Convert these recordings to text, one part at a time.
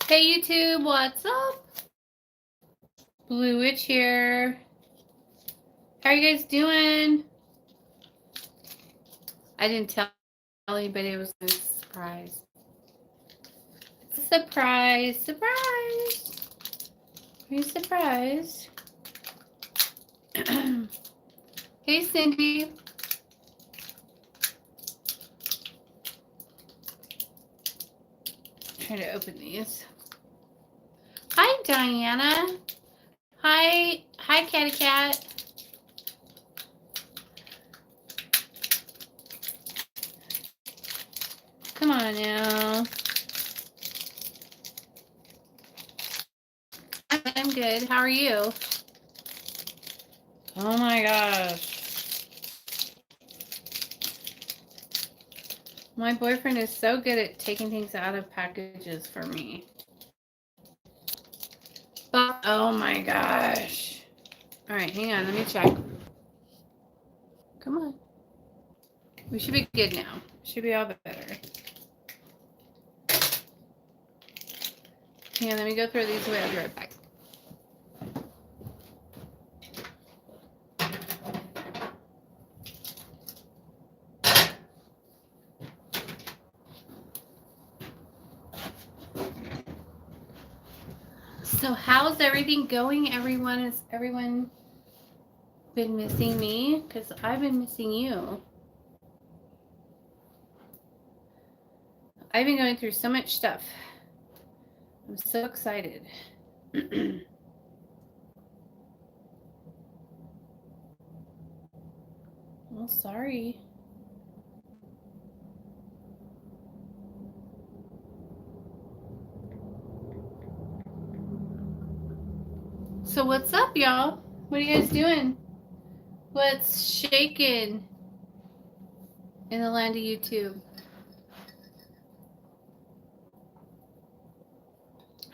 Hey YouTube, what's up? Blue Witch here. How are you guys doing? I didn't tell anybody it was a surprise. Surprise, surprise. Are you surprised? Hey Cindy. Try to open these. Hi Diana. Hi Catty Cat. Come on now. I'm good. How are you? Oh my gosh. My boyfriend is so good at taking things out of packages for me. But, oh my gosh. All right, hang on. Let me check. Come on. We should be good now. Should be all better. Hang on, let me go throw these away. I'll be right back. So how's everything going, everyone? Has everyone been missing me? Because I've been missing you. I've been going through so much stuff. I'm so excited. Well, sorry. So what's up, y'all? What are you guys doing? What's shaking in the land of YouTube?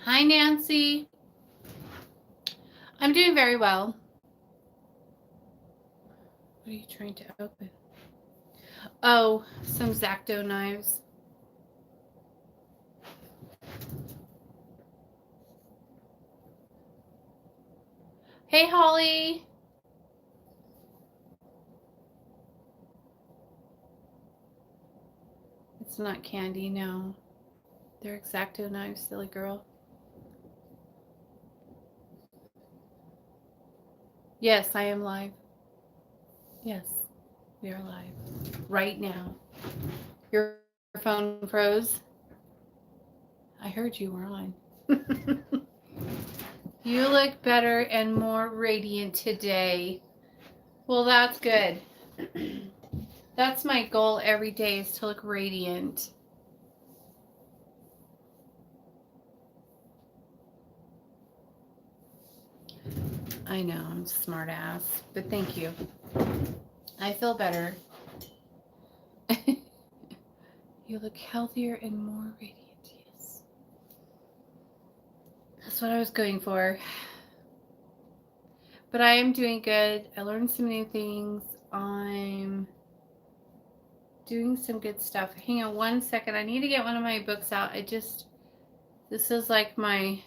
Hi, Nancy. I'm doing very well. What are you trying to open? Oh, some X-Acto knives. Hey, Holly. It's not candy, no. They're X-Acto knives, silly girl. Yes, I am live. Yes, we are live. Right now. Your phone froze. I heard you were on. You look better and more radiant today. Well, that's good. That's my goal every day, is to look radiant. I know, I'm a smart ass, but thank you. I feel better. You look healthier and more radiant, yes. That's what I was going for. But I am doing good. I learned some new things. I'm doing some good stuff. Hang on one second. I need to get one of my books out. This is like my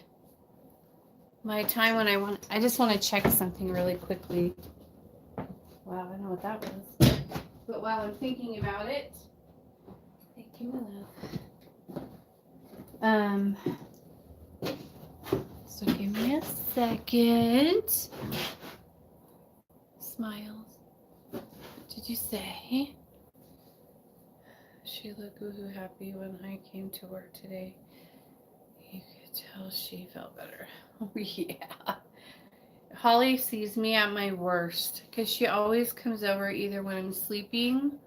time when I just want to check something really quickly. Wow, I know what that was. But while I'm thinking about it, thank you, my love. So give me a second. Smiles. What did you say? She looked woohoo happy when I came to work today. You could tell she felt better. Oh, yeah. Holly sees me at my worst because she always comes over either when I'm sleeping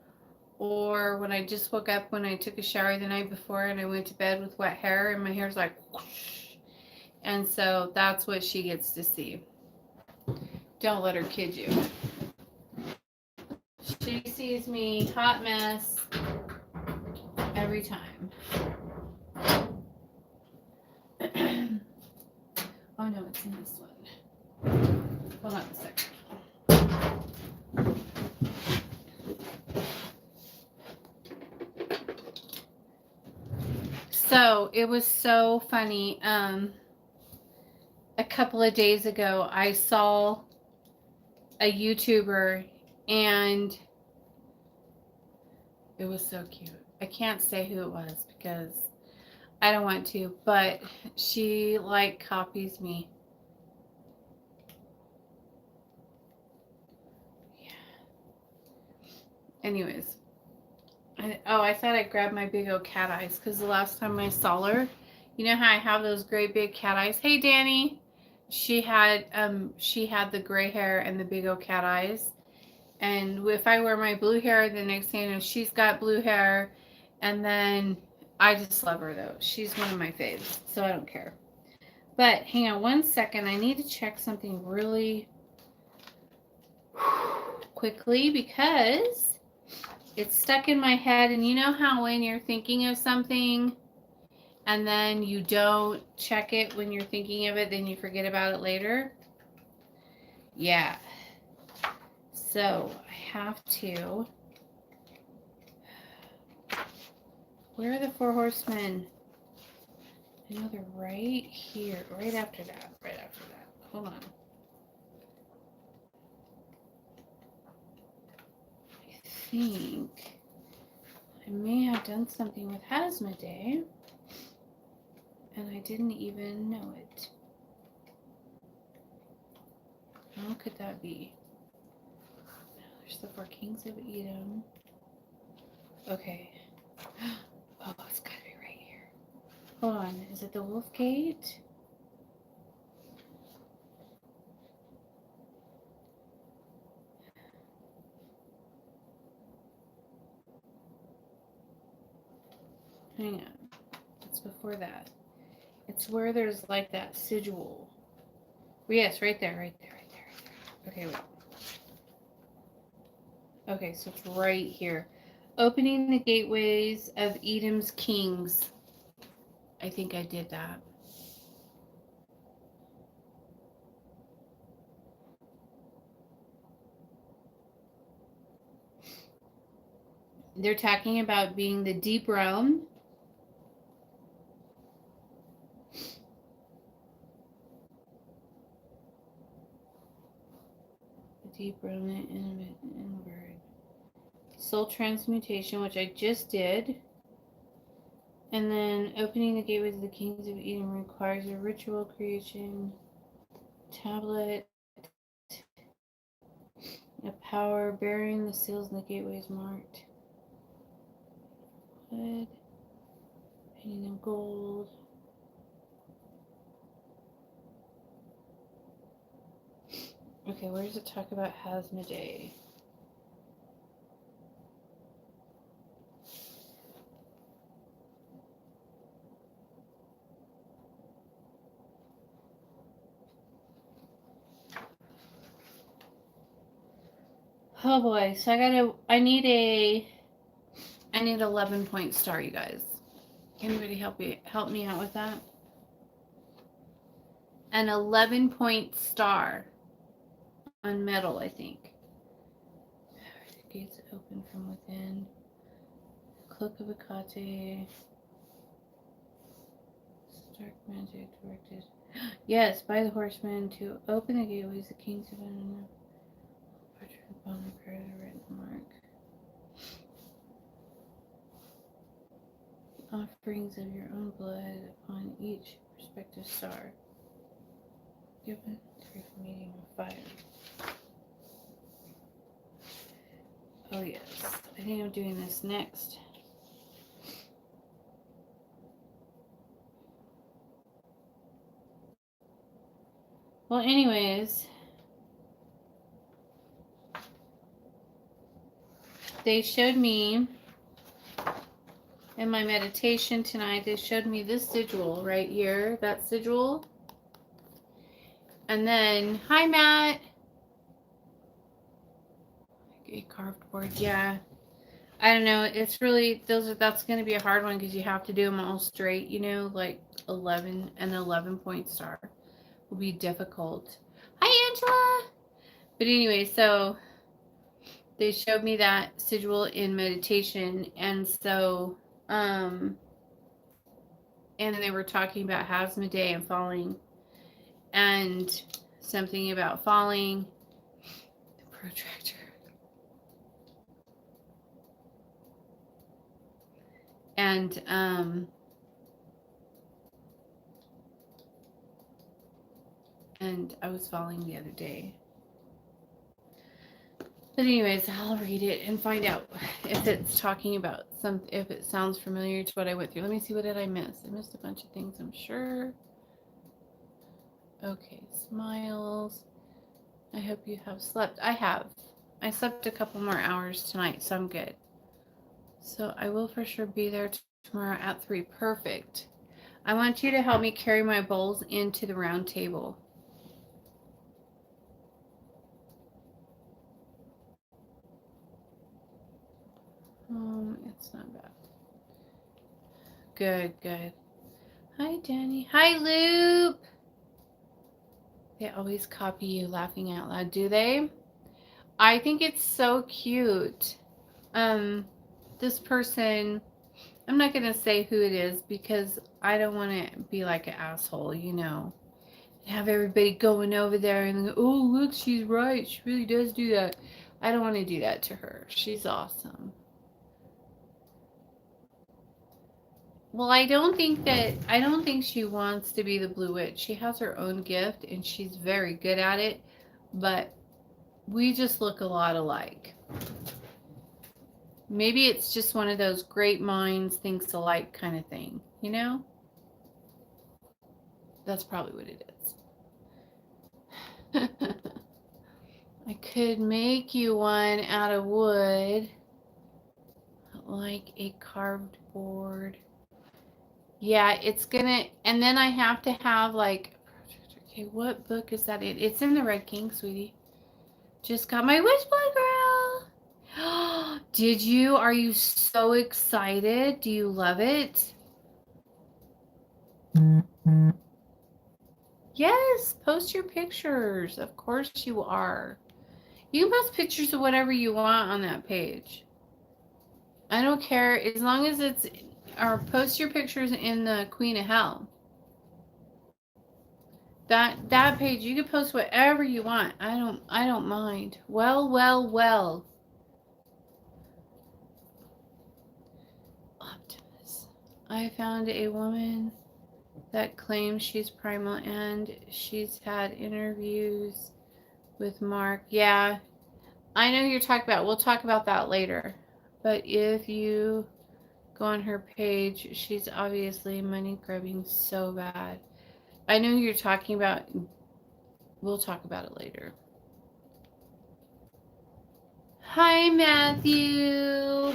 or when I just woke up when I took a shower the night before and I went to bed with wet hair and my hair's like whoosh. And so that's what she gets to see. Don't let her kid you. She sees me hot mess every time. Oh no, it's in this one. Hold on a second. So it was so funny. A couple of days ago, I saw a YouTuber, and it was so cute. I can't say who it was because I don't want to, but she like copies me. Yeah. Anyways, I thought I grabbed my big old cat eyes because the last time I saw her, you know how I have those great big cat eyes. Hey, Danny. She had the gray hair and the big old cat eyes. And if I wear my blue hair, the next thing I know, she's got blue hair. And then I just love her, though. She's one of my faves, so I don't care. But hang on one second. I need to check something really quickly because it's stuck in my head. And you know how when you're thinking of something and then you don't check it when you're thinking of it, then you forget about it later? Yeah. So I have to. Where are the four horsemen? I know they're right here. Right after that. Right after that. Hold on. I think I may have done something with Hazmodee, and I didn't even know it. How could that be? There's the four kings of Edom. Okay. Oh, it's gotta be right here. Hold on. Is it the Wolf Gate? Hang on. It's before that. It's where there's like that sigil. Yes, right there, right there, right there, right there. Okay, wait. Okay, so it's right here. Opening the gateways of Edom's kings. I think I did that. They're talking about being the deep realm. The deep realm inward. Soul transmutation, which I just did. And then opening the gateways of the kings of Edom requires a ritual creation tablet, a power bearing the seals and the gateways marked. Wood, painting them gold. Okay, where does it talk about Hazmodee? Oh boy, so I need 11-point star, you guys. Anybody help me out with that? An 11-point star on metal, I think. The gates open from within. Cloak of Akate. Stark magic directed. Yes, by the horsemen to open the gateways, the kings of Edom. Upon the prayer, the written mark. Offerings of your own blood upon each respective star. Given through meeting of fire. Oh yes, I think I'm doing this next. Well, anyways, they showed me in my meditation tonight, they showed me this sigil right here, that sigil. And then, hi Matt. A carved board, yeah. I don't know, it's really, that's going to be a hard one because you have to do them all straight, you know, like 11-point star will be difficult. Hi Angela! But anyway, so they showed me that sigil in meditation, and so and they were talking about Hasmodee and falling, and something about falling. The protractor. And I was falling the other day. But anyways, I'll read it and find out if it's talking about if it sounds familiar to what I went through. Let me see, what did I miss? I missed a bunch of things, I'm sure. Okay, smiles. I hope you have slept. I have. I slept a couple more hours tonight, so I'm good. So I will for sure be there tomorrow at 3. Perfect. I want you to help me carry my bowls into the round table. It's not bad. Good, good. Hi, Danny. Hi, Loop. They always copy you laughing out loud, do they? I think it's so cute. This person, I'm not going to say who it is because I don't want to be like an asshole, you know. Have everybody going over there and go, oh, look, she's right. She really does do that. I don't want to do that to her. She's awesome. Well, I don't think she wants to be the Blue Witch. She has her own gift and she's very good at it, but we just look a lot alike. Maybe it's just one of those great minds thinks alike kind of thing, you know? That's probably what it is. I could make you one out of wood, like a carved board. Yeah, it's gonna, and then I have to have like, okay, what book is that in? It's in the Red King, sweetie. Just got my Witchblood Girl. Did you? Are you so excited? Do you love it? Yes, post your pictures. Of course you are. You can post pictures of whatever you want on that page. I don't care as long as it's, or post your pictures in the Queen of Hell. That page, you can post whatever you want. I don't mind. Well. Optimus. I found a woman that claims she's primal and she's had interviews with Mark. Yeah, I know who you're talking about. We'll talk about that later. But if you go on her page, she's obviously money grubbing so bad. I know who you're talking about. We'll talk about it later. Hi, Matthew.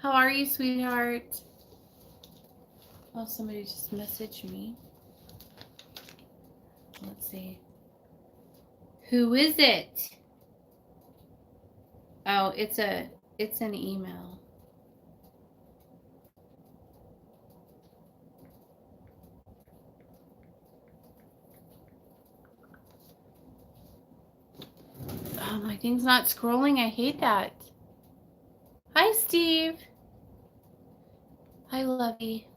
How are you, sweetheart? Oh, somebody just messaged me. Let's see. Who is it? Oh, it's an email. Oh, my thing's not scrolling. I hate that. Hi, Steve. Hi, Lovey.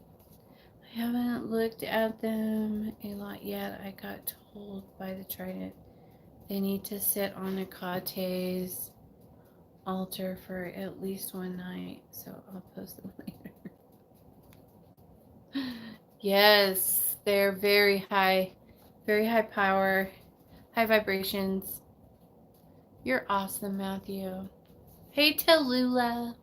I haven't looked at them a lot yet. I got told by the Trident they need to sit on Akate's altar for at least one night, so I'll post them later. Yes, they're very high power, high vibrations. You're awesome, Matthew. Hey, Tallulah.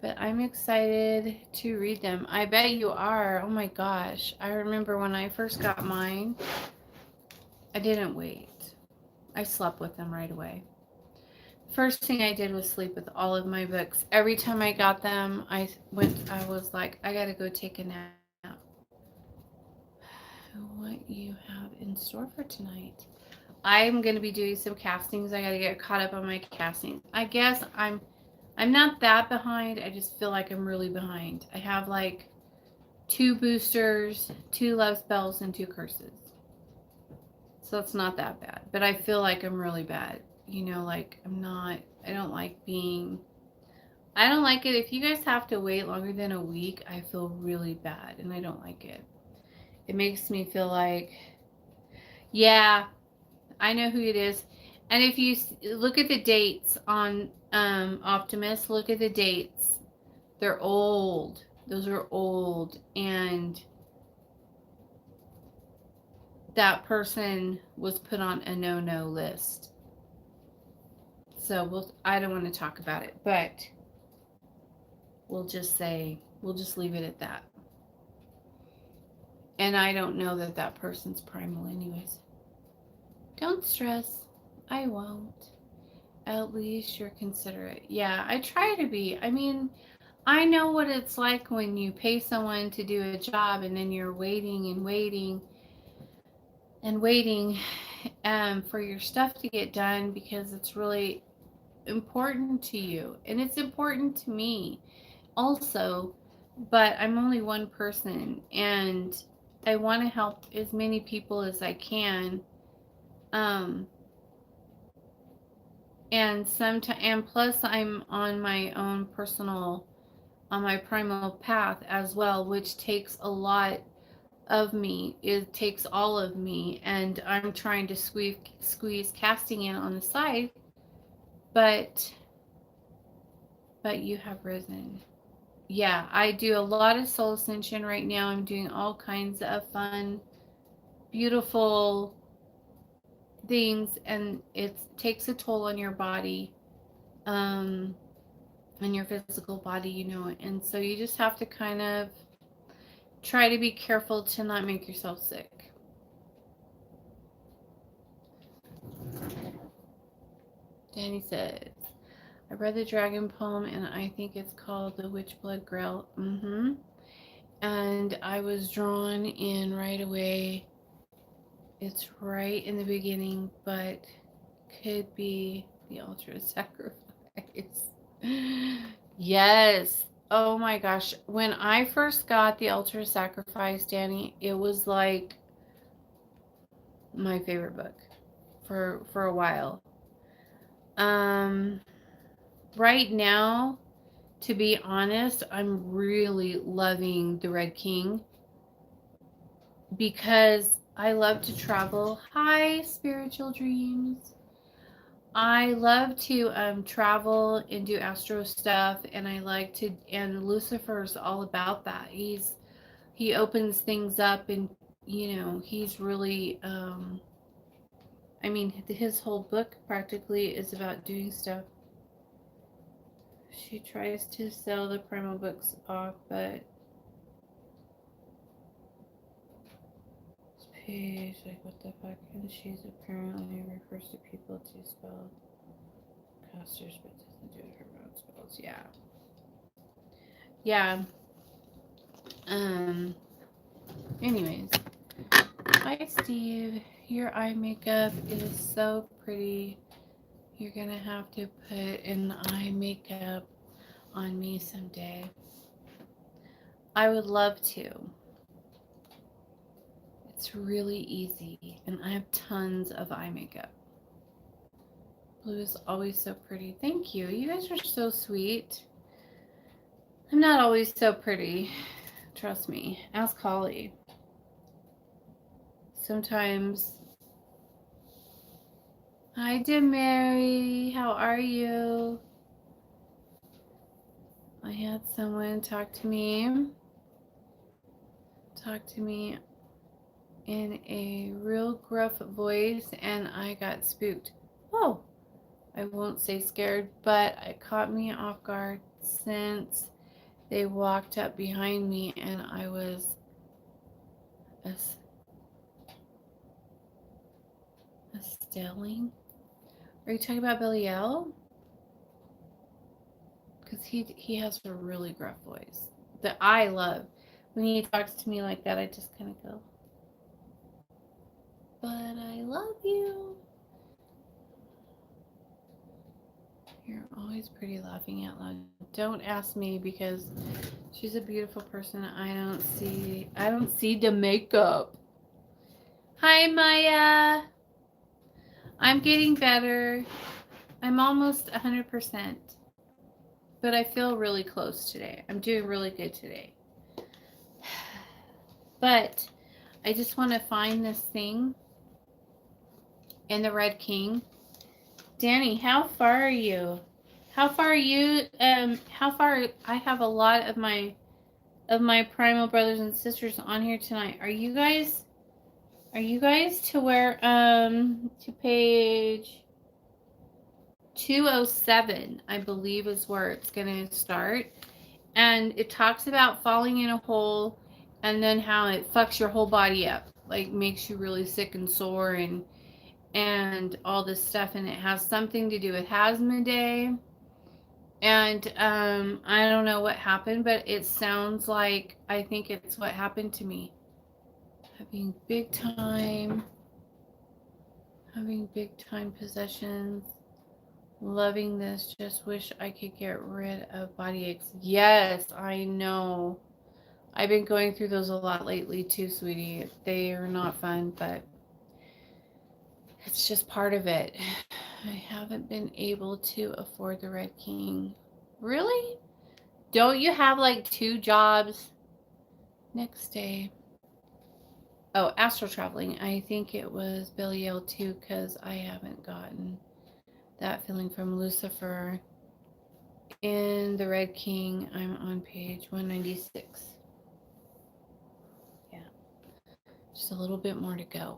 But I'm excited to read them. I bet you are. Oh my gosh. I remember when I first got mine, I didn't wait. I slept with them right away. First thing I did was sleep with all of my books. Every time I got them, I was like, I gotta go take a nap. What you have in store for tonight? I'm gonna be doing some castings. I gotta get caught up on my castings. I guess I'm not that behind. I just feel like I'm really behind. I have like 2 boosters, 2 love spells, and 2 curses. So it's not that bad. But I feel like I'm really bad. You know, like I don't like being, I don't like it. If you guys have to wait longer than a week, I feel really bad, and I don't like it. It makes me feel like, yeah, I know who it is. And if you look at the dates on Optimus, look at the dates. They're old. Those are old. And that person was put on a no-no list. So I don't want to talk about it, but we'll just leave it at that. And I don't know that that person's primal anyways. Don't stress. I won't. At least you're considerate. Yeah, I try to be. I mean, I know what it's like when you pay someone to do a job and then you're waiting and waiting and waiting for your stuff to get done because it's really important to you. And it's important to me also, but I'm only one person and I want to help as many people as I can. And plus I'm on my own personal, on my primal path as well, which takes a lot of me. It takes all of me, and I'm trying to squeeze casting in on the side, but you have risen. Yeah, I do a lot of soul ascension right now. I'm doing all kinds of fun, beautiful things, and it takes a toll on your body, on your physical body, you know, and so you just have to kind of try to be careful to not make yourself sick. Danny says, I read the dragon poem and I think it's called The Witchblood Grail. And I was drawn in right away. It's right in the beginning, but could be the altar of sacrifice. Yes. Oh my gosh. When I first got the altar of sacrifice, Danny, it was like my favorite book for a while. Right now, to be honest, I'm really loving The Red King because I love to travel. Hi, spiritual dreams. I love to travel and do astro stuff, and I like to. And Lucifer's all about that. He opens things up, and he's really. I mean, his whole book practically is about doing stuff. She tries to sell the primal books off, but this page, like, what the fuck? And she's apparently refers to people to spell casters, but doesn't do her own spells. Yeah. Yeah. Anyways. Hi, Steve. Your eye makeup is so pretty. You're gonna have to put an eye makeup on me someday. I would love to. It's really easy, and I have tons of eye makeup. Blue is always so pretty. Thank you. You guys are so sweet. I'm not always so pretty. Trust me. Ask Holly. Sometimes. Hi, dear Mary. How are you? I had someone talk to me in a real gruff voice, and I got spooked. Oh, I won't say scared, but it caught me off guard since they walked up behind me and I was Stelling. Are you talking about Belial? Because he has a really gruff voice that I love. When he talks to me like that, I just kind of go, but I love you. You're always pretty laughing out loud. Don't ask me because she's a beautiful person. I don't see the makeup. Hi, Maya. I'm getting better. I'm almost 100%. but I feel really close today. I'm doing really good today. But I just want to find this thing in the Red King. Danny, how far are you? How far are you? How far? I have a lot of my primal brothers and sisters on here tonight. Are you guys to where to page 207, I believe, is where it's going to start. And it talks about falling in a hole and then how it fucks your whole body up, like makes you really sick and sore and all this stuff. And it has something to do with Hazma Day. And I don't know what happened, but it sounds like I think it's what happened to me. Having big time possessions. Loving this. Just wish I could get rid of body aches. Yes, I know. I've been going through those a lot lately too, sweetie. They are not fun, but it's just part of it. I haven't been able to afford the Red King. Really? Don't you have like 2 jobs? Next day. Oh, astral traveling. I think it was Belial too, because I haven't gotten that feeling from Lucifer. In the Red King, I'm on page 196. Yeah. Just a little bit more to go.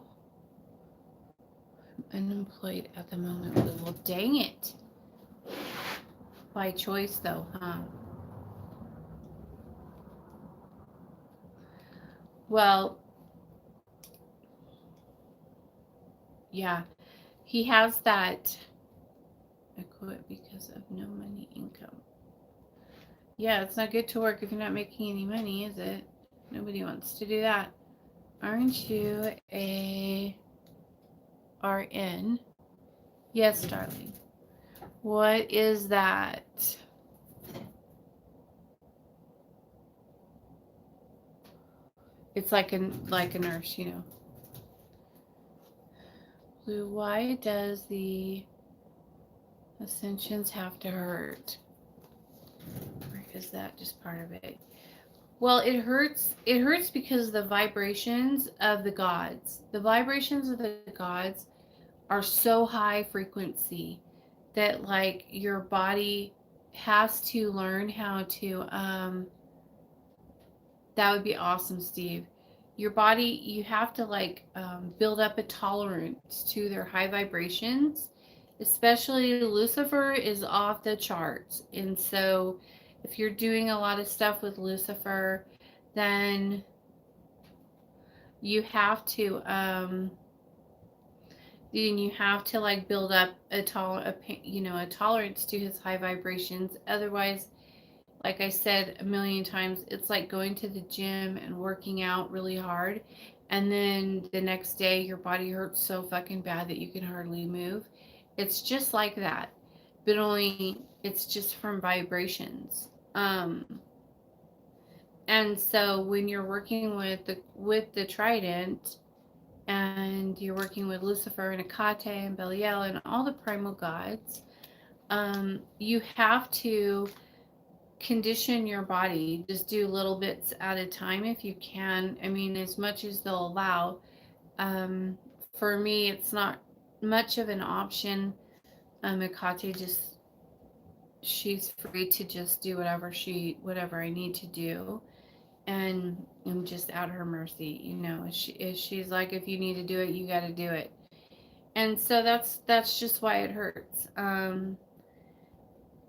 I'm unemployed at the moment. Well, dang it. By choice, though, huh? Well, yeah. He has that. I quit because of no money income. Yeah, it's not good to work if you're not making any money, is it? Nobody wants to do that. Aren't you a RN? Yes, darling. What is that? It's like a nurse, you know. Blue, why does the ascensions have to hurt? Or is that just part of it? Well, it hurts. It hurts because the vibrations of the gods. The vibrations of the gods are so high frequency that like your body has to learn how to that would be awesome, Steve. Your body, you have to like build up a tolerance to their high vibrations. Especially Lucifer is off the charts. And so if you're doing a lot of stuff with Lucifer, then you have to like build up a tolerance to his high vibrations. Otherwise, like I said a million times, it's like going to the gym and working out really hard, and then the next day your body hurts so fucking bad that you can hardly move. It's just like that, but only it's just from vibrations. And so when you're working with the Trident, and you're working with Lucifer and Akate and Belial and all the primal gods, you have to condition your body. Just do little bits at a time if you can. I mean, as much as they'll allow. For me, it's not much of an option. Akate she's free to just do whatever I need to do. And I'm just at her mercy, you know. She's like, if you need to do it, you got to do it. And so that's just why it hurts.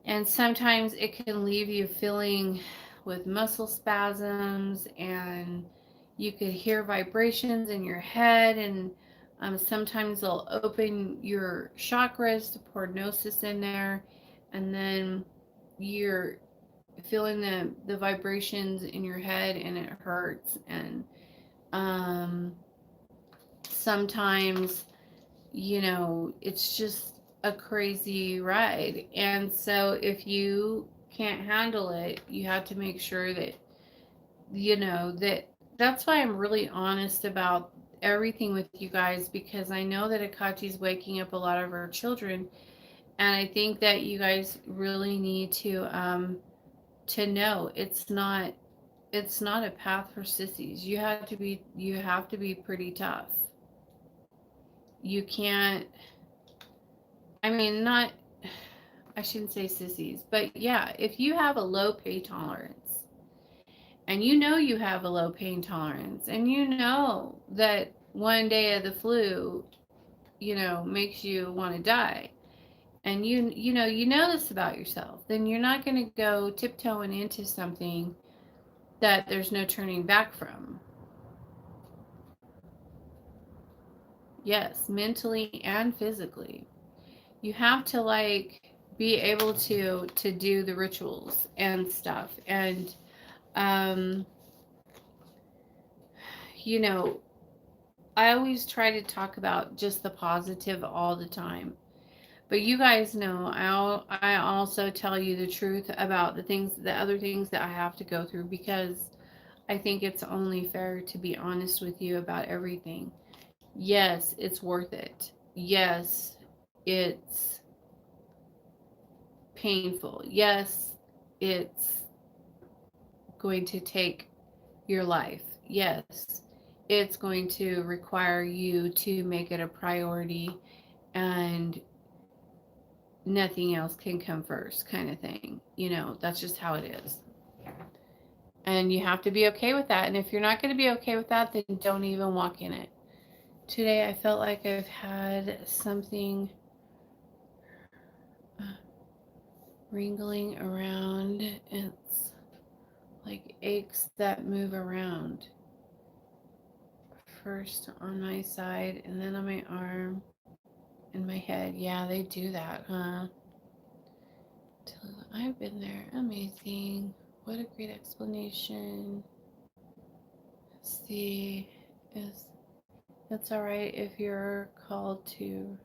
And sometimes it can leave you feeling with muscle spasms, and you could hear vibrations in your head, and sometimes they'll open your chakras to pour gnosis in there, and then you're feeling the vibrations in your head, and it hurts. And sometimes, you know, it's just a crazy ride. And so if you can't handle it, you have to make sure that, you know, that's why I'm really honest about everything with you guys, because I know that Akachi's waking up a lot of our children, And I think that you guys really need to know it's not a path for sissies. You have to be pretty tough. You can't, I mean, not, I shouldn't say sissies, but yeah, if you have a low pain tolerance and you know you have a low pain tolerance and you know that one day of the flu, makes you want to die, and you know this about yourself, then you're not going to go tiptoeing into something that there's no turning back from. Yes, mentally and physically. You have to be able to do the rituals and stuff. And um you know, I always try to talk about just the positive all the time. But you guys know I also tell you the truth about the other things that I have to go through, because I think it's only fair to be honest with you about everything. Yes, it's worth it. Yes, it's painful. Yes, it's going to take your life. Yes, it's going to require you to make it a priority, and nothing else can come first, kind of thing. That's just how it is. And you have to be okay with that. And if you're not going to be okay with that, then don't even walk in it. Today, I felt like I've had something wriggling around. It's like aches that move around. First on my side, and then on my arm and my head. Yeah, they do that, huh? I've been there. Amazing. What a great explanation. Let's see. It's all right if you're called to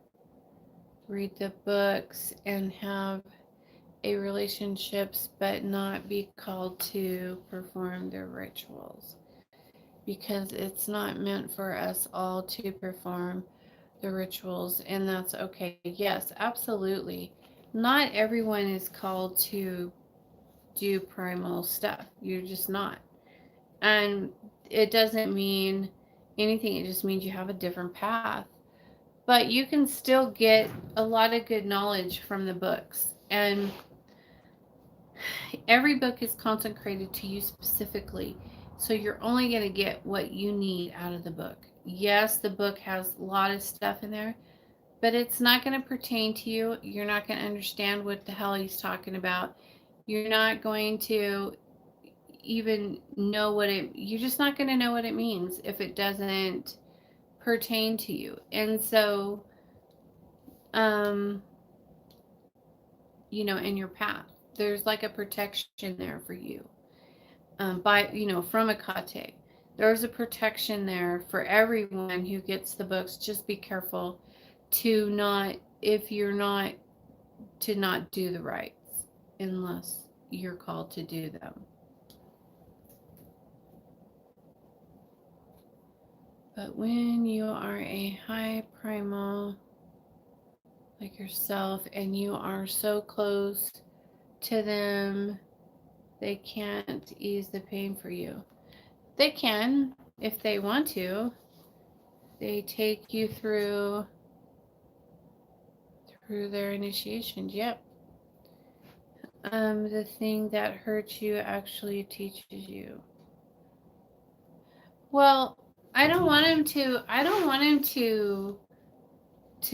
read the books and have a relationships, but not be called to perform the rituals, because it's not meant for us all to perform the rituals, and that's okay. Yes, absolutely. Not everyone is called to do primal stuff. You're just not. And it doesn't mean anything, it just means you have a different path. But you can still get a lot of good knowledge from the books. And every book is consecrated to you specifically. So you're only going to get what you need out of the book. Yes, the book has a lot of stuff in there, but it's not going to pertain to you. You're not going to understand what the hell he's talking about. You're not going to even know you're just not going to know what it means if it doesn't pertain to you. And so, in your path, there's like a protection there for you. From Hecate. There's a protection there for everyone who gets the books. Just be careful to not do the rites unless you're called to do them. But when you are a high primal like yourself and you are so close to them, they can't ease the pain for you. They can if they want to. They take you through their initiations. Yep. The thing that hurts you actually teaches you. Well, I don't want him to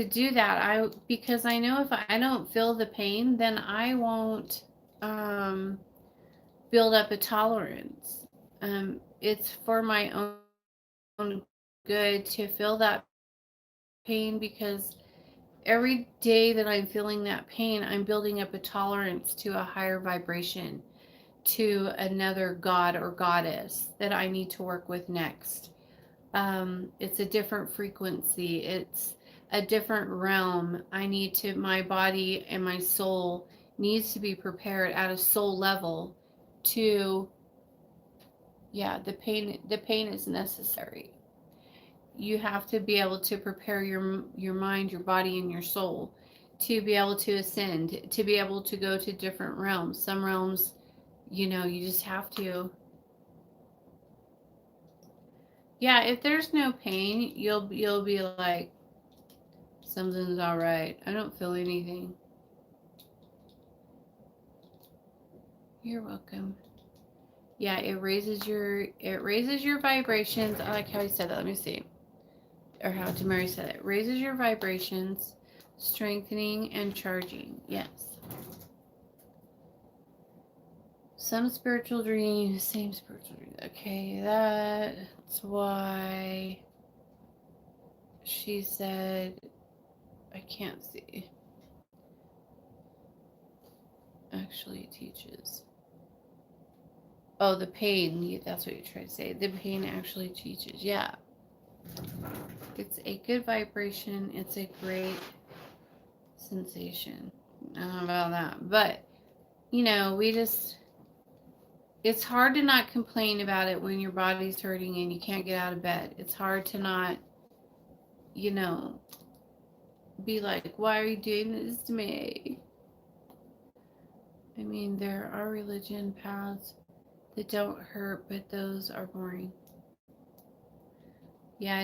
do that. Because I know if I don't feel the pain, then I won't build up a tolerance. It's for my own good to feel that pain, because every day that I'm feeling that pain, I'm building up a tolerance to a higher vibration, to another god or goddess that I need to work with next. It's a different frequency. It's a different realm. My body and my soul needs to be prepared at a soul level to, the pain is necessary. You have to be able to prepare your mind, your body, and your soul to be able to ascend, to be able to go to different realms. Some realms, you know, you just have to. Yeah, if there's no pain, you'll be like, something's all right. I don't feel anything. You're welcome. Yeah, it raises your vibrations. I like how he said that. Let me see. Or how Tamari said it. Raises your vibrations, strengthening and charging. Yes. Some spiritual dreams, same spiritual dreams. Okay, that's why she said, I can't see. Actually teaches. Oh, the pain. That's what you tried to say. The pain actually teaches. Yeah. It's a good vibration. It's a great sensation. I don't know about that. But, you know, it's hard to not complain about it when your body's hurting and you can't get out of bed. It's hard to not, you know, be like, why are you doing this to me? I mean, there are religion paths that don't hurt, but those are boring. Yeah,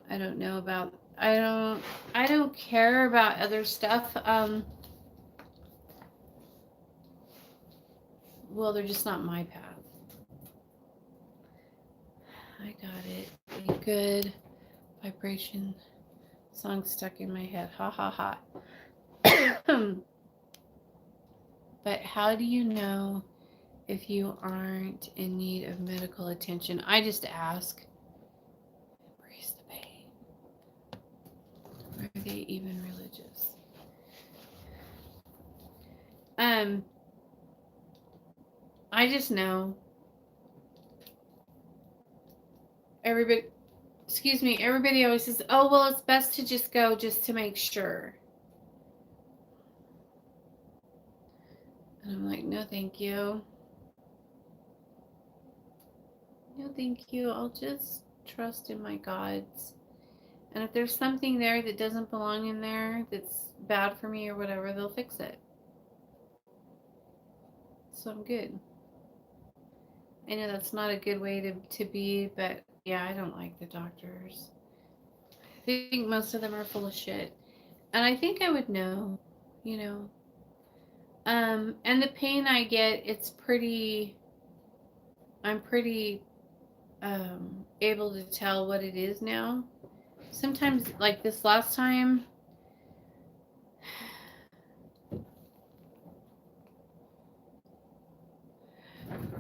I don't know about, I don't care about other stuff. Well, they're just not my path. I got it. A good vibration song stuck in my head. Ha ha ha. But how do you know if you aren't in need of medical attention? I just ask. Embrace the pain. Are they even religious? I just know. Everybody always says, oh, well, it's best to just go just to make sure. And I'm like, no, thank you. No, thank you. I'll just trust in my gods. And if there's something there that doesn't belong in there, that's bad for me or whatever, they'll fix it. So I'm good. I know that's not a good way to be, but yeah, I don't like the doctors. I think most of them are full of shit. And I think I would know, you know. And the pain I get, I'm pretty able to tell what it is now. Sometimes, like this last time,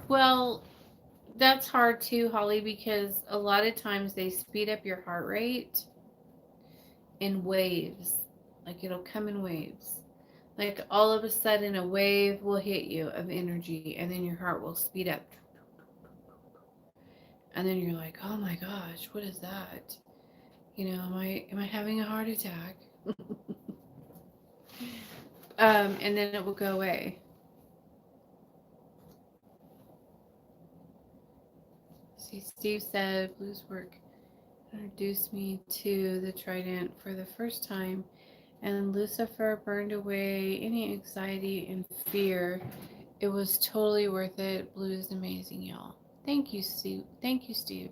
well, that's hard too, Holly, because a lot of times they speed up your heart rate in waves. Like it'll come in waves. Like all of a sudden a wave will hit you of energy and then your heart will speed up. And then you're like, oh my gosh, what is that? You know, am I having a heart attack? And then it will go away. See, Steve said blues work introduced me to the Trident for the first time, and Lucifer burned away any anxiety and fear. It was totally worth it. Blue is amazing, y'all. Thank you, Steve. Thank you, Steve.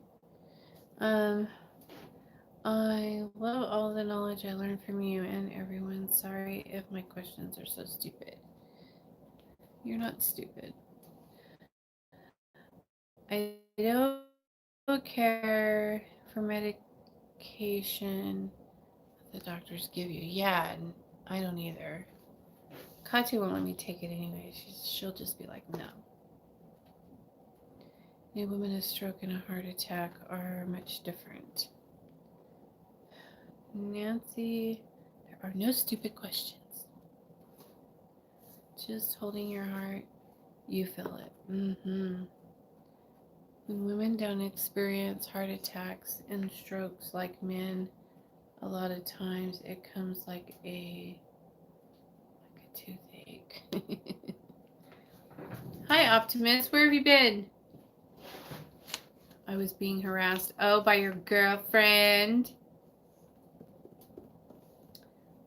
I love all the knowledge I learned from you and everyone. Sorry if my questions are so stupid. You're not stupid. I don't care for medication the doctors give you. Yeah, and I don't either. Kati won't let me take it anyway. She'll just be like, no. A woman, a stroke, and a heart attack are much different. Nancy, there are no stupid questions. Just holding your heart, you feel it. When women don't experience heart attacks and strokes like men, a lot of times it comes like a toothache. Hi, Optimus. Where have you been? I was being harassed. Oh, by your girlfriend.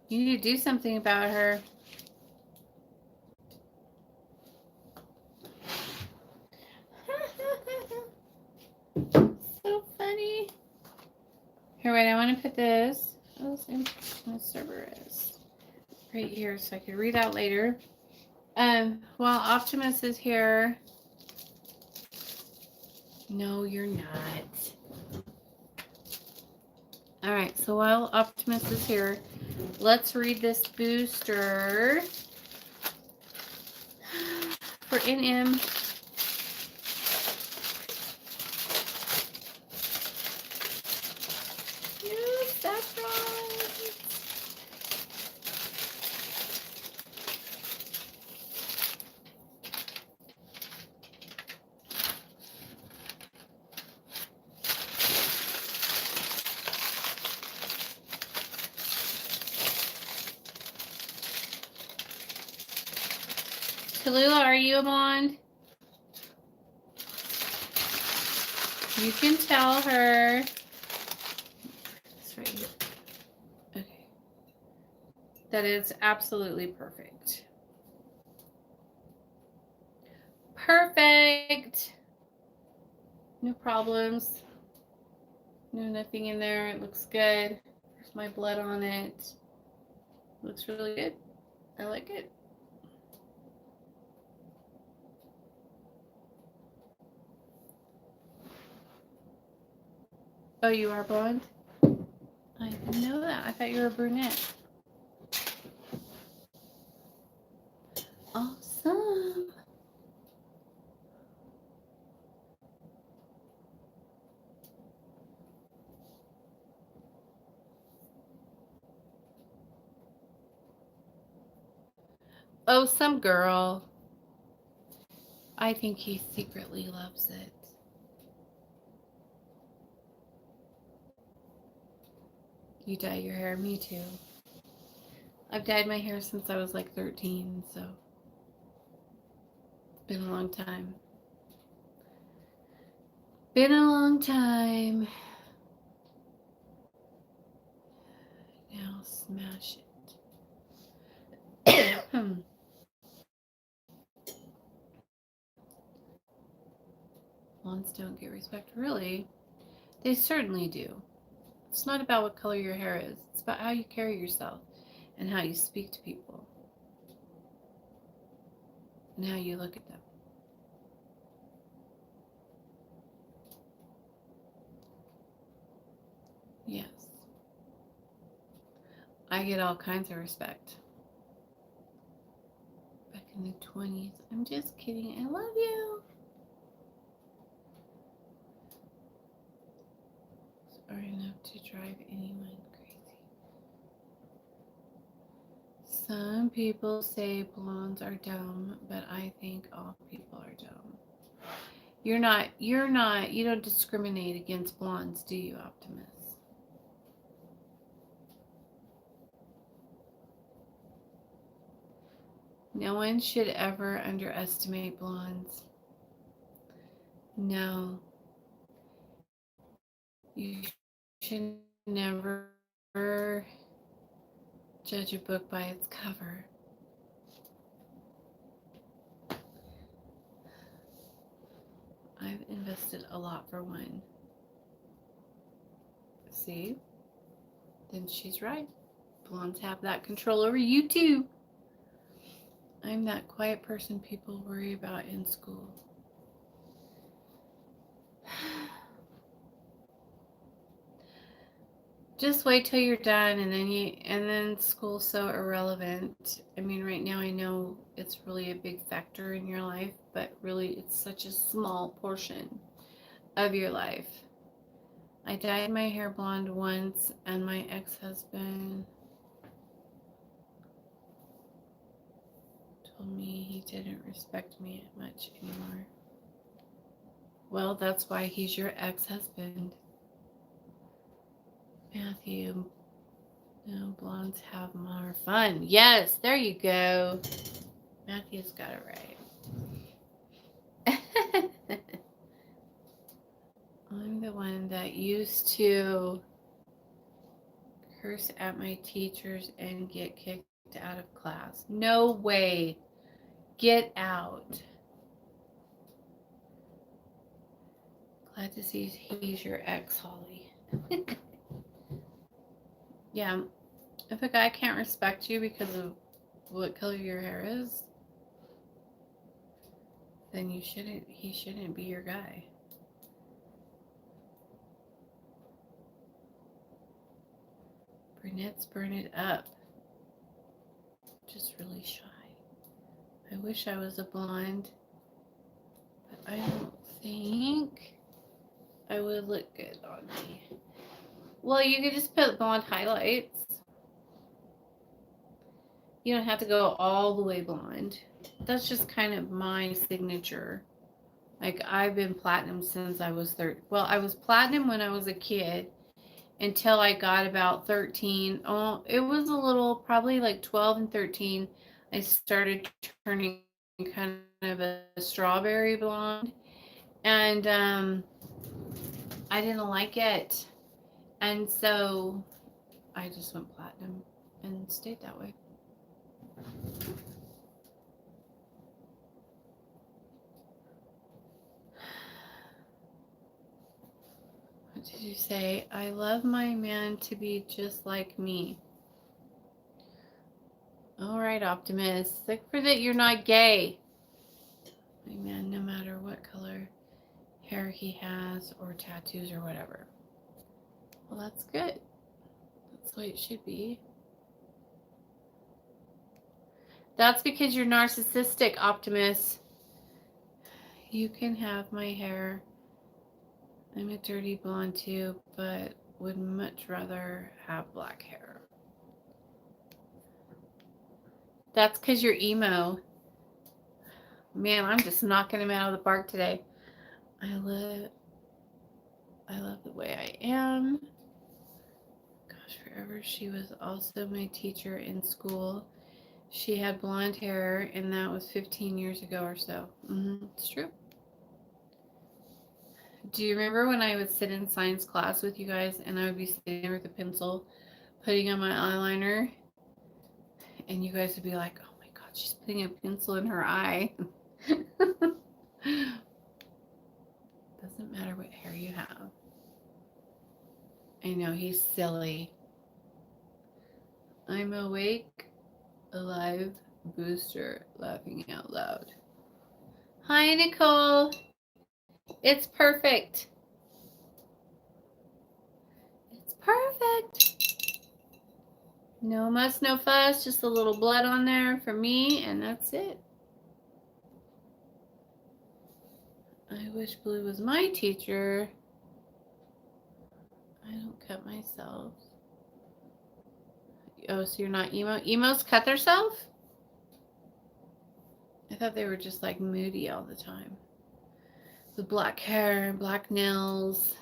You need to do something about her. So funny. Here, wait, I want to put this. Oh, my server is right here so I can read out later. While Optimus is here. No, you're not. All right, so while Optimus is here, let's read this booster for NM. Yes, that's right. Tallulah, are you a blonde? You can tell her. It's right here. Okay. That is absolutely perfect. Perfect. No problems. No, nothing in there. It looks good. There's my blood on it. Looks really good. I like it. Oh, you are blonde? I didn't know that. I thought you were a brunette. Awesome. Oh, some girl. I think he secretly loves it. You dye your hair? Me too. I've dyed my hair since I was like 13, so it's been a long time. Been a long time. Now smash it. Blondes don't get respect. Really? They certainly do. It's not about what color your hair is. It's about how you carry yourself and how you speak to people and how you look at them. Yes. I get all kinds of respect. Back in the 20s. I'm just kidding. I love you. Sorry enough to drive anyone crazy. Some people say blondes are dumb, but I think all people are dumb. You don't discriminate against blondes, do you, Optimus? No one should ever underestimate blondes. No. You should never judge a book by its cover. I've invested a lot for one. See? Then she's right. Blondes have that control over you too. I'm that quiet person people worry about in school. Just wait till you're done, and then school's so irrelevant. I mean, right now I know it's really a big factor in your life, but really it's such a small portion of your life. I dyed my hair blonde once, and my ex-husband told me he didn't respect me much anymore. Well, that's why he's your ex-husband. Matthew, no, blondes have more fun. Yes, there you go. Matthew's got it right. I'm the one that used to curse at my teachers and get kicked out of class. No way. Get out. Glad to see he's your ex, Holly. Yeah. If a guy can't respect you because of what color your hair is, then he shouldn't be your guy. Brunettes burn it up. Just really shy. I wish I was a blonde, but I don't think I would look good on me. Well, you could just put blonde highlights. You don't have to go all the way blonde. That's just kind of my signature. Like, I've been platinum since I was 30. Well, I was platinum when I was a kid until I got about 13. Oh, it was a little, probably like 12 and 13. I started turning kind of a strawberry blonde. And I didn't like it. And so I just went platinum and stayed that way. What did you say? I love my man to be just like me. All right, Optimus. Look for that you're not gay. My man, no matter what color hair he has or tattoos or whatever. Well, that's good. That's the way it should be. That's because you're narcissistic, Optimus. You can have my hair. I'm a dirty blonde too, but would much rather have black hair. That's because you're emo. Man, I'm just knocking him out of the park today. I love the way I am. Gosh, forever. She was also my teacher in school. She had blonde hair, and that was 15 years ago or so. It's true. Do you remember when I would sit in science class with you guys, and I would be sitting there with a pencil, putting on my eyeliner, and you guys would be like, oh my God, she's putting a pencil in her eye. Doesn't matter what hair you have. I know, he's silly. I'm awake, alive, booster, laughing out loud. Hi, Nicole. It's perfect. It's perfect. No muss, no fuss, just a little blood on there for me, and that's it. I wish Blue was my teacher. I don't cut myself. Oh, so you're not emo? Emos cut themselves? I thought they were just like moody all the time. With black hair, black nails,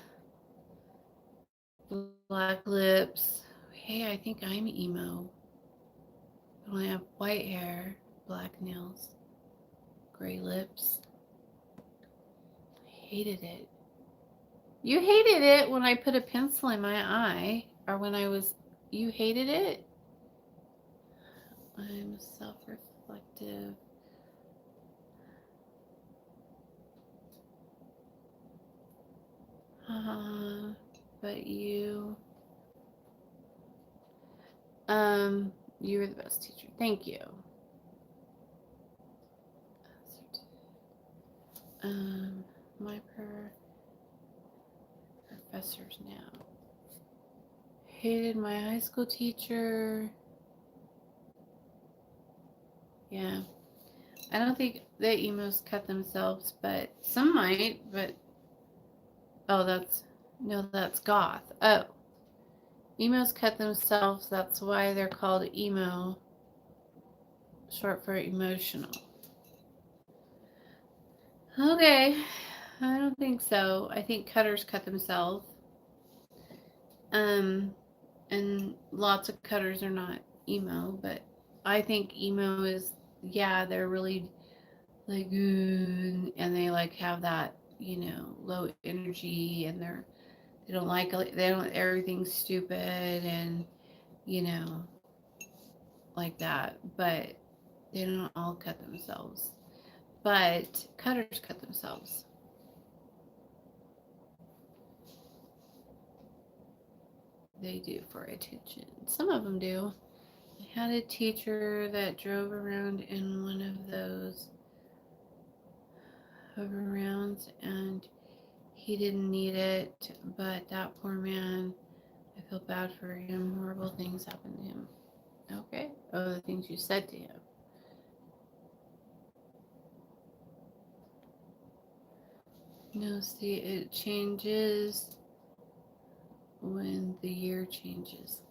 black lips. Hey, I think I'm emo. I only have white hair, black nails, gray lips. I hated it. You hated it when I put a pencil in my eye, or when I was, you hated it? I'm self-reflective. But you were the best teacher. Thank you. My professors now. Hated my high school teacher. Yeah. I don't think the emos cut themselves, but some might, but oh, that's goth. Oh. Emos cut themselves, that's why they're called emo. Short for emotional. Okay. I don't think so. I think cutters cut themselves. And lots of cutters are not emo, but I think emo is, yeah, they're really like, and they like have that, low energy, and they don't everything's stupid, and you know, like that. But they don't all cut themselves. But cutters cut themselves. They do for attention. Some of them do. I had a teacher that drove around in one of those hover rounds, and he didn't need it, but that poor man, I feel bad for him. Horrible things happened to him. Okay. Oh, the things you said to him. No, see, it changes when the year changes.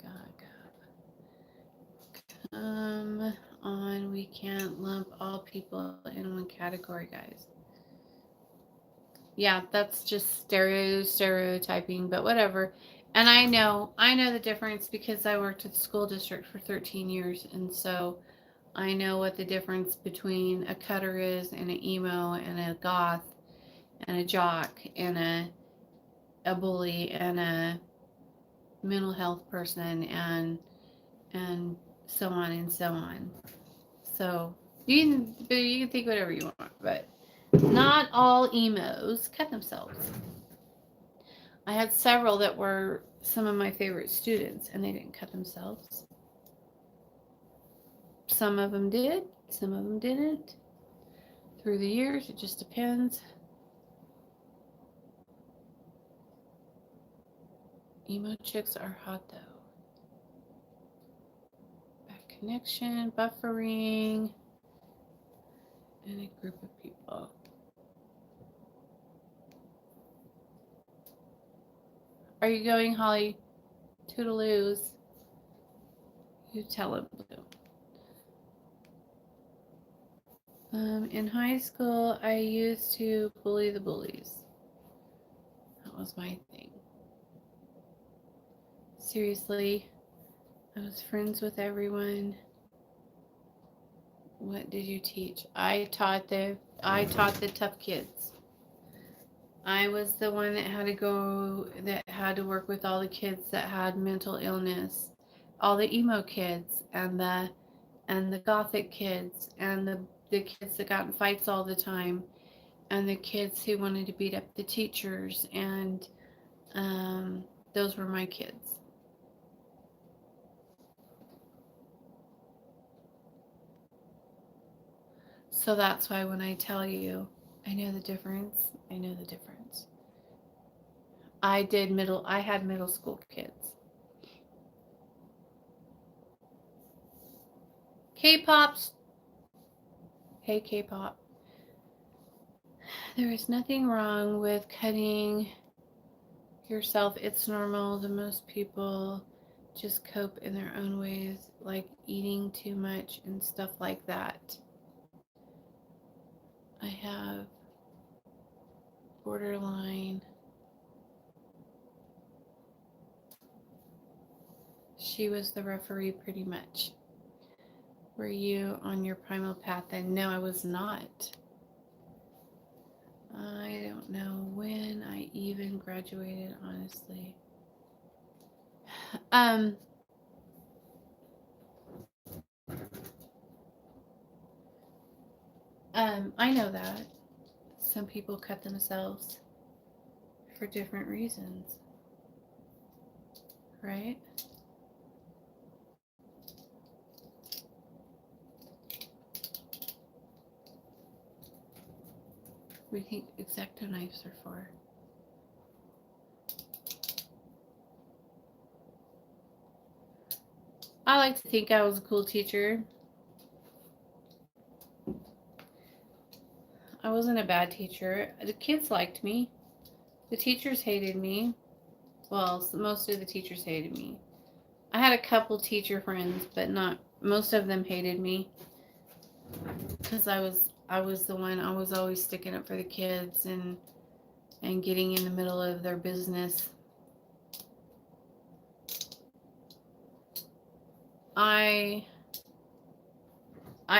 God. Come on, we can't lump all people in one category, guys. Yeah, that's just stereotyping, but whatever. And I know the difference because I worked at the school district for 13 years, and so I know what the difference between a cutter is and an emo and a goth and a jock and a bully and a mental health person and so on and so on. So you can think whatever you want, but not all emos cut themselves. I had several that were some of my favorite students, and they didn't cut themselves. Some of them did, some of them didn't. Through the years, it just depends. Emo chicks are hot though. Back connection, buffering, and a group of people. Are you going, Holly? Toodaloos. You tell it, Blue. In high school, I used to bully the bullies. That was my thing. Seriously, I was friends with everyone. What did you teach? I taught the tough kids. I was the one that had to work with all the kids that had mental illness, all the emo kids and the gothic kids and the kids that got in fights all the time and the kids who wanted to beat up the teachers, and those were my kids. So that's why when I tell you I know the difference, I know the difference. I had middle school kids. K-pops. Hey, K-pop. There is nothing wrong with cutting yourself. It's normal. The most people just cope in their own ways, like eating too much and stuff like that. I have borderline. She was the referee pretty much. Were you on your primal path then? No, I was not. I don't know when I even graduated, honestly. I know that some people cut themselves for different reasons, right? We think X-Acto knives are for. I like to think I was a cool teacher. I wasn't a bad teacher. The kids liked me. The teachers hated me. Well, most of the teachers hated me. I had a couple teacher friends, but not most of them hated me because I was the one. I was always sticking up for the kids and getting in the middle of their business.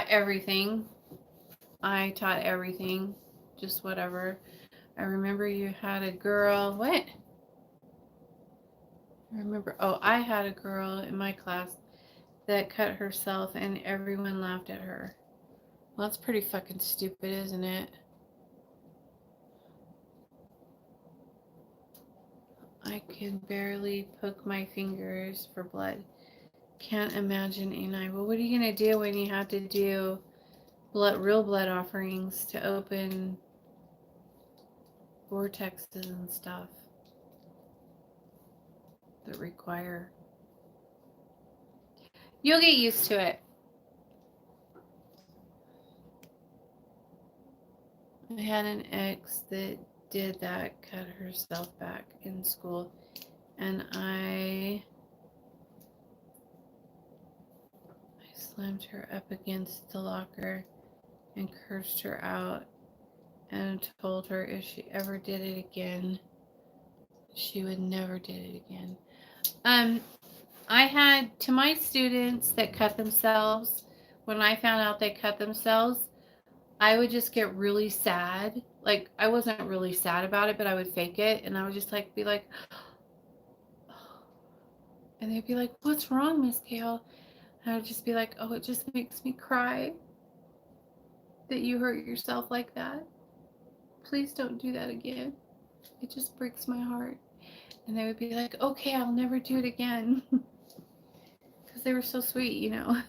Everything. I taught everything, just whatever. I remember you had a girl. What? I remember, oh, I had a girl in my class that cut herself and everyone laughed at her. Well, that's pretty fucking stupid, isn't it? I can barely poke my fingers for blood. Can't imagine a knife. Well, what are you going to do when you have to do real blood offerings to open vortexes and stuff that require... You'll get used to it. I had an ex that did that, cut herself back in school, and I slammed her up against the locker and cursed her out and told her if she ever did it again, she would never do it again. I had, to my students that cut themselves, when I found out they cut themselves, I would just get really sad. Like, I wasn't really sad about it, but I would fake it, and I would just like be like, and they'd be like, "What's wrong, Miss Kale?" And I would just be like, "Oh, it just makes me cry that you hurt yourself like that. Please don't do that again. It just breaks my heart." And they would be like, "Okay, I'll never do it again." Because they were so sweet, you know.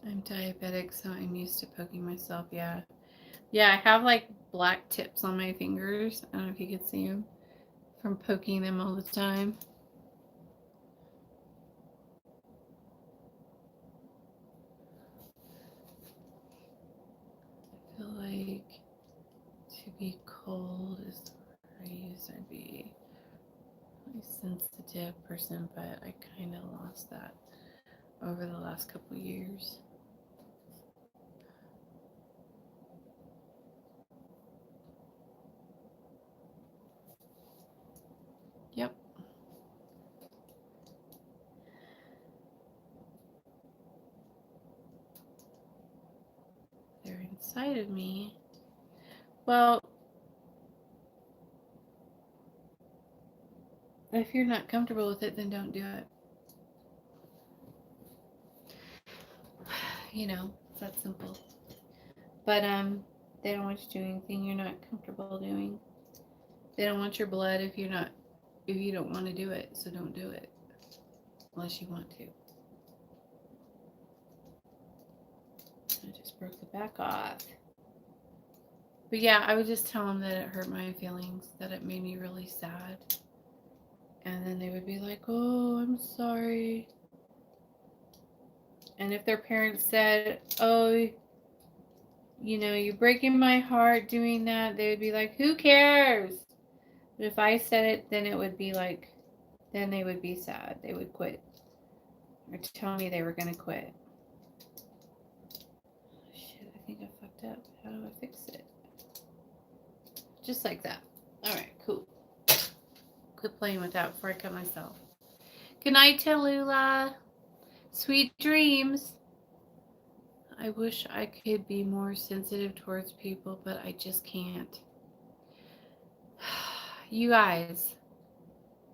I'm diabetic, so I'm used to poking myself. Yeah. Yeah, I have like black tips on my fingers. I don't know if you can see them from poking them all the time. I feel like to be cold is the phrase. I'd be a sensitive person, but I kind of lost that over the last couple years. Yep. They're inside of me. Well, if you're not comfortable with it, then don't do it. You know, it's that simple. But they don't want you to do anything you're not comfortable doing. They don't want your blood if you don't want to do it, so don't do it unless you want to. I just broke the back off. But yeah, I would just tell them that it hurt my feelings, that it made me really sad. And then they would be like, "Oh, I'm sorry." And if their parents said, "Oh, you know, you're breaking my heart doing that," they would be like, "Who cares?" But if I said it, then it would be like, then they would be sad. They would quit. Or tell me they were going to quit. Shit, I think I fucked up. How do I fix it? Just like that. Alright, cool. Quit playing with that before I cut myself. Good night, Tallulah. Sweet dreams. I wish I could be more sensitive towards people, but I just can't. You guys,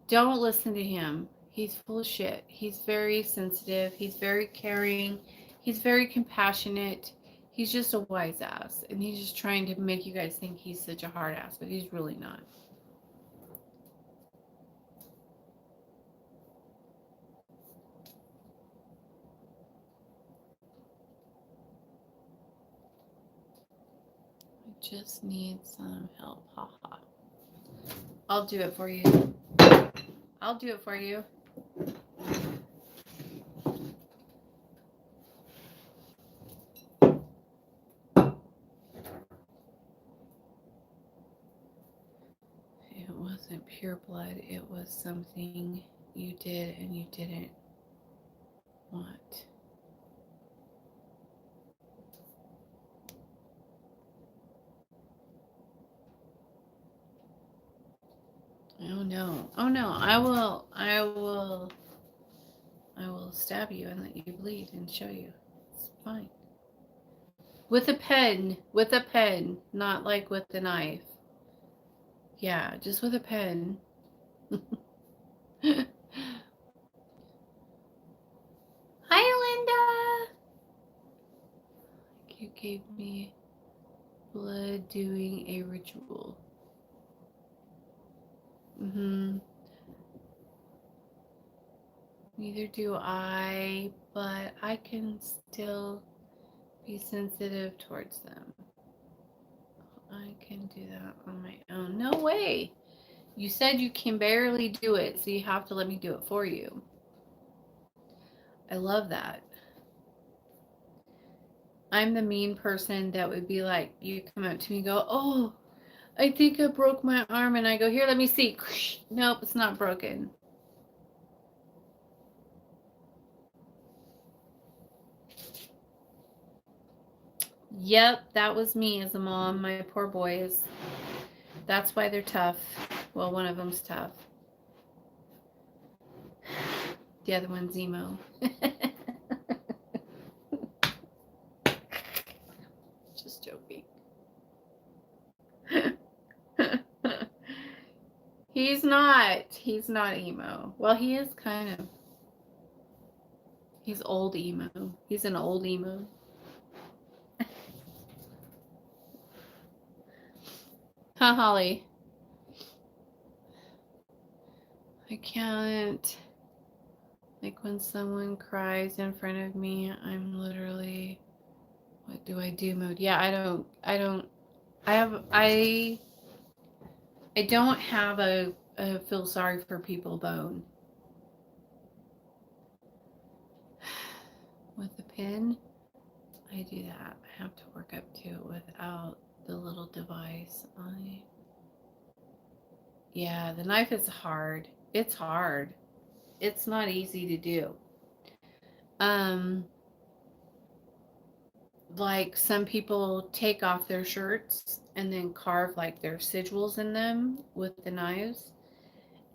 don't listen to him. He's full of shit. He's very sensitive. He's very caring. He's very compassionate. He's just a wise ass. And he's just trying to make you guys think he's such a hard ass, but he's really not. I just need some help. Haha. I'll do it for you. I'll do it for you. It wasn't pure blood. It was something you did and you didn't want. no. Oh no. I will stab you and let you bleed and show you. It's fine. With a pen. With a pen. Not like with the knife. Yeah, just with a pen. Hi, Linda. You gave me blood doing a ritual. Neither do I, but I can still be sensitive towards them. I can do that on my own. No way. You said you can barely do it, so you have to let me do it for you. I love that. I'm the mean person that would be like, you come up to me and go, oh, I think I broke my arm. And I go, here, let me see. Nope, it's not broken. Yep, that was me as a mom. My poor boys. That's why they're tough. Well, one of them's tough. The other one's emo. Just joking. He's not emo. Well, he is kind of. He's old emo. He's an old emo. Huh, Holly? I can't. Like when someone cries in front of me, I'm literally, what do I do mode? Yeah, I don't have a feel sorry for people bone. With a pin, I do that. I have to work up to it without the little device. Yeah, the knife is hard. It's hard. It's not easy to do. Like some people take off their shirts and then carve like their sigils in them with the knives.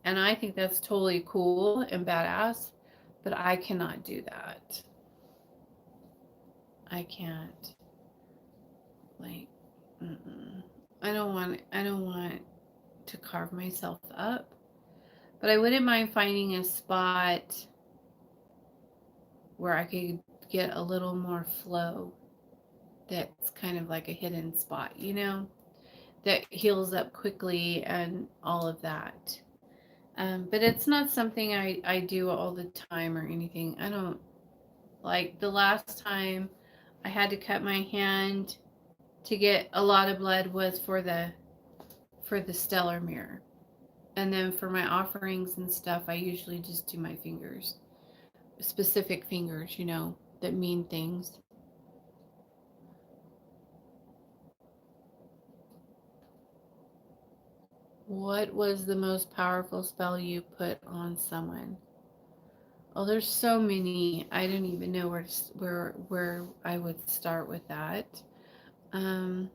And I think that's totally cool and badass, but I cannot do that. I can't. Like, I don't want to carve myself up. But I wouldn't mind finding a spot where I could get a little more flow. That's kind of like a hidden spot, that heals up quickly and all of that. But it's not something I do all the time or anything. I don't, like the last time I had to cut my hand to get a lot of blood was for the stellar mirror. And then for my offerings and stuff, I usually just do my fingers. Specific fingers, that mean things. What was the most powerful spell you put on someone? Oh, there's so many. I don't even know where I would start with that. Does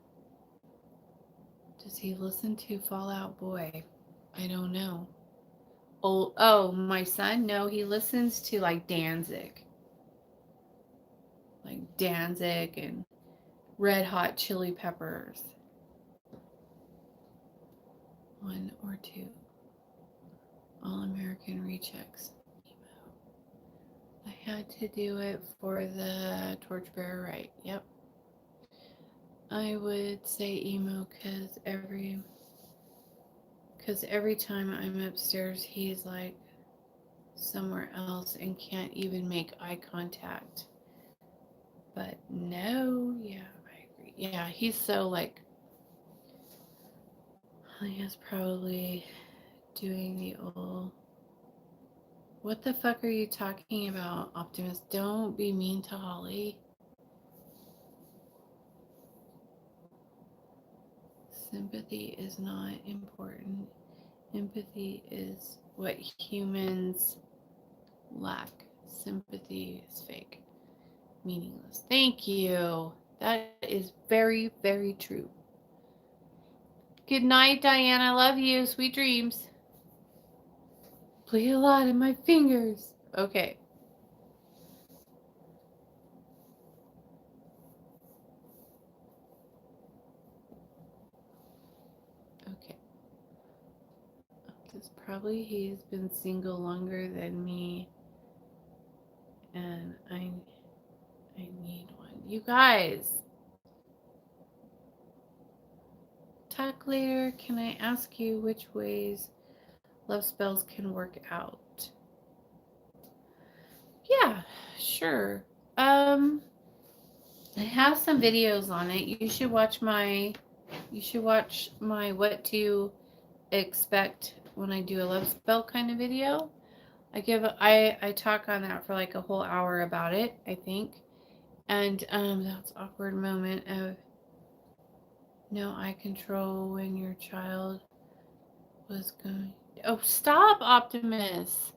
he listen to Fall Out Boy? I don't know. Oh, my son? No, he listens to like Danzig. Like Danzig and Red Hot Chili Peppers. 1 or 2. All American Rejects. I had to do it for the Torchbearer Right. Yep. I would say emo because every time I'm upstairs, he's like somewhere else and can't even make eye contact. But no, yeah, I agree. Yeah, he's so like, he is probably doing the old, what the fuck are you talking about, Optimus? Don't be mean to Holly. Sympathy is not important. Empathy is what humans lack. Sympathy is fake. Meaningless. Thank you. That is very, very true. Good night, Diane. I love you. Sweet dreams. bleed a lot in my fingers. Okay. Okay. Because probably he's been single longer than me. And I need one. You guys. Talk later. Can I ask you which ways love spells can work out? Yeah, sure. I have some videos on it. You should watch my what to expect when I do a love spell kind of video. I talk on that for like a whole hour about it, I think. And that's awkward moment of no eye control when your child was going. Oh, stop, Optimus.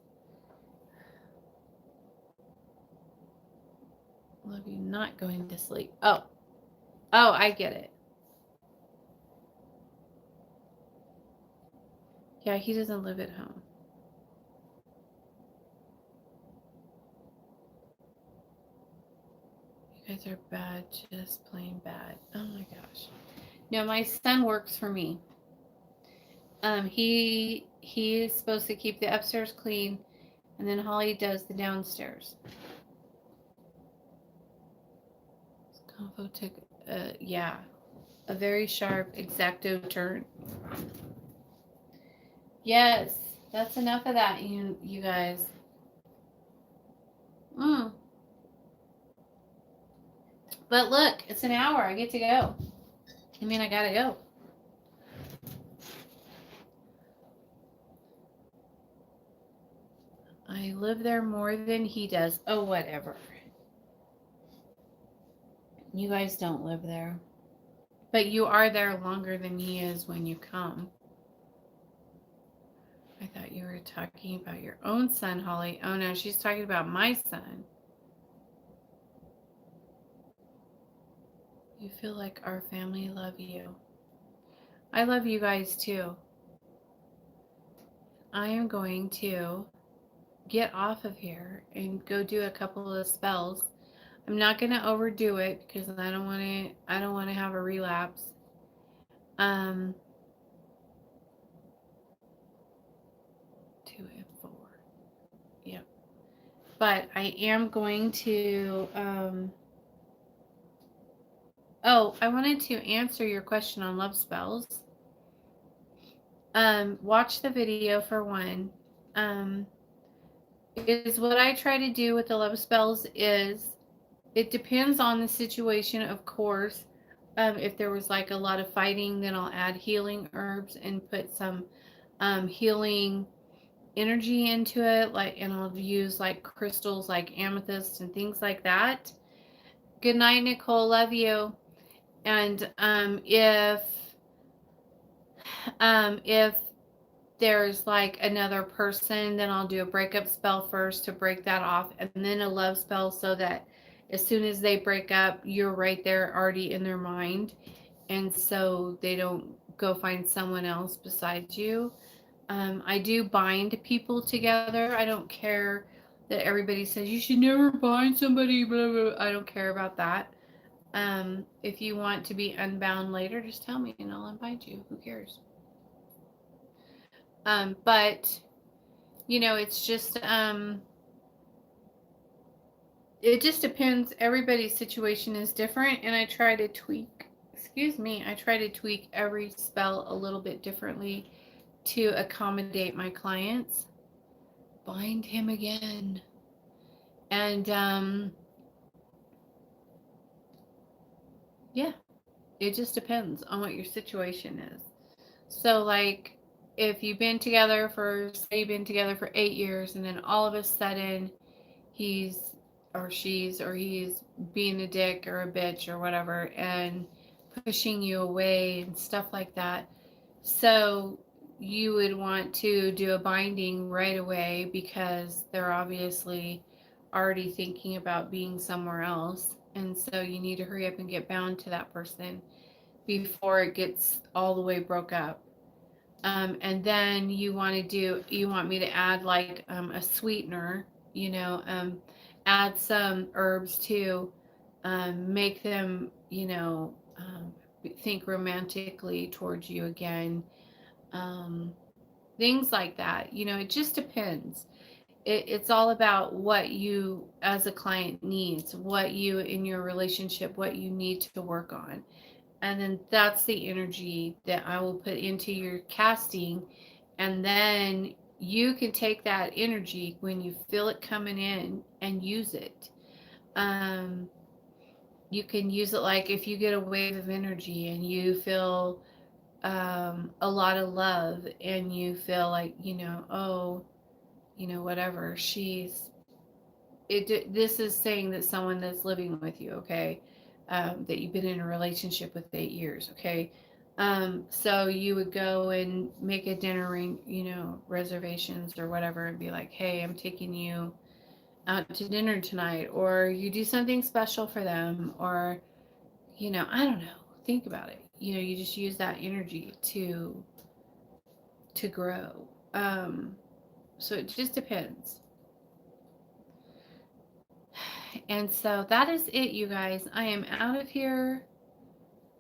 Love you not going to sleep. Oh, I get it. Yeah, he doesn't live at home. You guys are bad, just plain bad. Oh my gosh. No, my son works for me. He is supposed to keep the upstairs clean, and then Holly does the downstairs. Convo took, yeah, a very sharp exacto turn. Yes, that's enough of that, you guys. But look, it's an hour. I get to go. I mean, I gotta go. I live there more than he does. Oh, whatever. You guys don't live there. But you are there longer than he is when you come. I thought you were talking about your own son, Holly. Oh no, she's talking about my son. You feel like our family love you. I love you guys too. I am going to get off of here and go do a couple of spells. I'm not going to overdo it because I don't want to have a relapse. 2 and 4. Yep. But I am going to oh, I wanted to answer your question on love spells. Watch the video for one. Is what I try to do with the love spells is it depends on the situation, of course. If there was like a lot of fighting, then I'll add healing herbs and put some healing energy into it, and I'll use like crystals like amethyst and things like that. Good night, Nicole. Love you. And if there's like another person, then I'll do a breakup spell first to break that off, and then a love spell so that as soon as they break up, you're right there already in their mind, and so they don't go find someone else besides you. I do bind people together. I don't care that everybody says you should never bind somebody, blah, blah. I don't care about that. If you want to be unbound later, just tell me and I'll unbind you. Who cares? But it's just it just depends. Everybody's situation is different, and I try to tweak every spell a little bit differently to accommodate my clients. Bind him again. And yeah, it just depends on what your situation is. So like if you've been together for 8 years, and then all of a sudden he's being a dick or a bitch or whatever and pushing you away and stuff like that. So you would want to do a binding right away because they're obviously already thinking about being somewhere else. And so you need to hurry up and get bound to that person before it gets all the way broke up. And then you want me to add like a sweetener, add some herbs to make them, think romantically towards you again. Um, Things like that. It just depends. It's all about what you as a client needs, what you in your relationship, what you need to work on. And then that's the energy that I will put into your casting. And then you can take that energy when you feel it coming in and use it. Um, you can use it like if you get a wave of energy and you feel a lot of love and you feel like, oh, whatever, this is saying that someone that's living with you, okay, that you've been in a relationship with 8 years, okay. So you would go and make a dinner ring, reservations or whatever, and be like, hey, I'm taking you out to dinner tonight, or you do something special for them, or I don't know, think about it. You just use that energy to grow. So it just depends. And so that is it, you guys. I am out of here.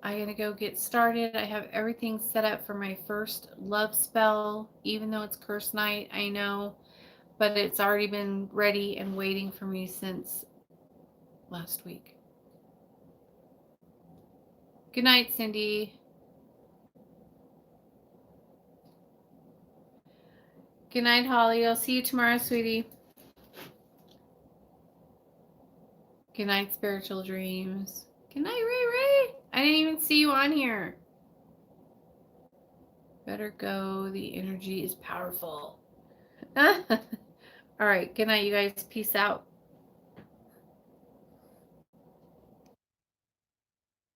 I'm going to go get started. I have everything set up for my first love spell, even though it's curse night, I know, but it's already been ready and waiting for me since last week. Good night, Cindy. Good night, Holly. I'll see you tomorrow, sweetie. Good night, spiritual dreams. Good night, Ray Ray. I didn't even see you on here. Better go. The energy is powerful. All right. Good night, you guys. Peace out.